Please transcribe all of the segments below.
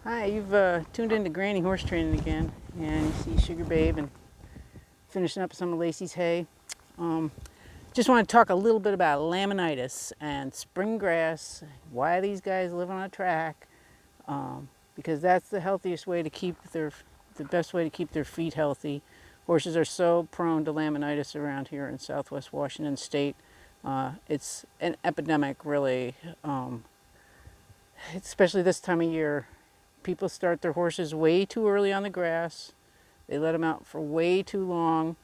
Hi, you've tuned into Granny Horse Training again, and you see Sugar Babe and finishing up some of Lacey's hay. Just want to talk a little bit about laminitis and spring grass, why these guys live on a track, because that's the healthiest way to keep the best way to keep their feet healthy. Horses are so prone to laminitis around here in Southwest Washington State. It's an epidemic, really, especially this time of year. People start their horses way too early on the grass. They let them out for way too long,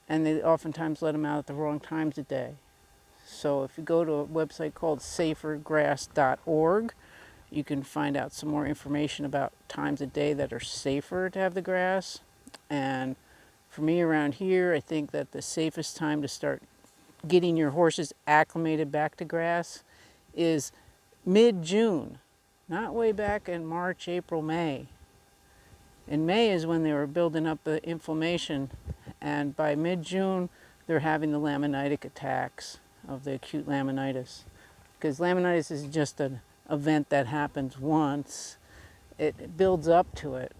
and they oftentimes let them out at the wrong times of day. So if you go to a website called safergrass.org, you can find out some more information about times of day that are safer to have the grass. And for me around here, I think that the safest time to start getting your horses acclimated back to grass is mid-June. Not way back in March, April, May. In May is when they were building up the inflammation, and by mid-June they're having the laminitic attacks of the acute laminitis. Because laminitis is just an event that happens once. It builds up to it.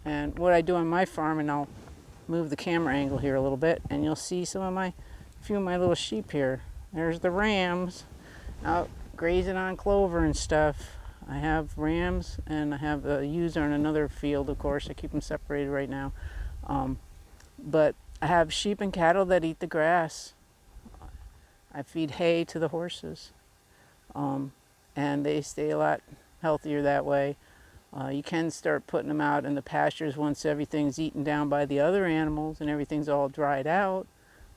And what I do on my farm, and I'll move the camera angle here a little bit, and you'll see a few of my little sheep here. There's the rams out grazing on clover and stuff. I have rams and I have ewes in another field, of course. I keep them separated right now. But I have sheep and cattle that eat the grass. I feed hay to the horses. And they stay a lot healthier that way. You can start putting them out in the pastures once everything's eaten down by the other animals and everything's all dried out.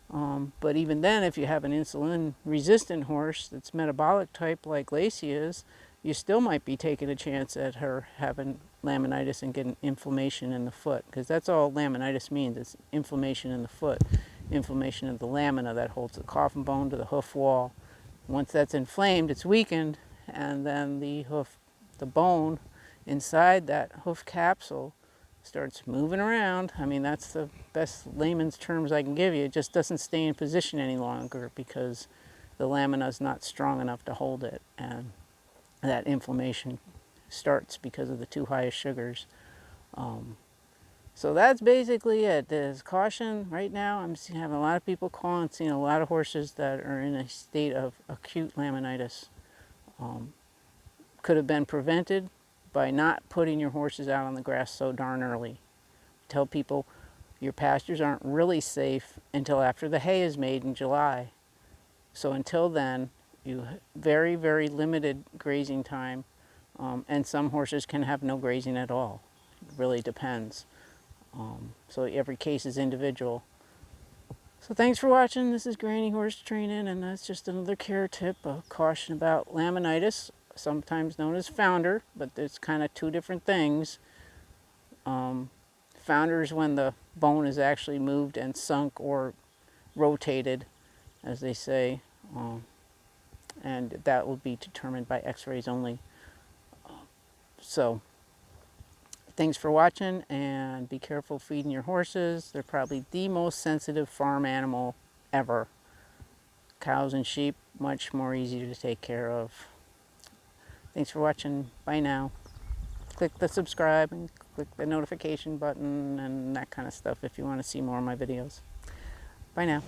But even then, if you have an insulin-resistant horse that's metabolic type like Lacey is, you still might be taking a chance at her having laminitis and getting inflammation in the foot, because that's all laminitis means. It's inflammation in the foot, inflammation of the lamina that holds the coffin bone to the hoof wall. Once that's inflamed, it's weakened, and then the bone inside that hoof capsule starts moving around. I mean, that's the best layman's terms I can give you. It just doesn't stay in position any longer because the lamina is not strong enough to hold it, and that inflammation starts because of the too high sugars. So that's basically it. There's caution right now. I'm having a lot of people calling, seeing a lot of horses that are in a state of acute laminitis. Could have been prevented by not putting your horses out on the grass so darn early. Tell people your pastures aren't really safe until after the hay is made in July. So until then, you very, very limited grazing time, and some horses can have no grazing at all. It really depends. So every case is individual. So thanks for watching. This is Granny Horse Training, and that's just another care tip, a caution about laminitis, sometimes known as founder, but it's kind of two different things. Founder is when the bone is actually moved and sunk or rotated, as they say. And that will be determined by x-rays only. So thanks for watching, and be careful feeding your horses. They're probably the most sensitive farm animal ever. Cows and sheep, much more easy to take care of. Thanks for watching. Bye now. Click the subscribe and click the notification button and that kind of stuff if you want to see more of my videos. Bye now.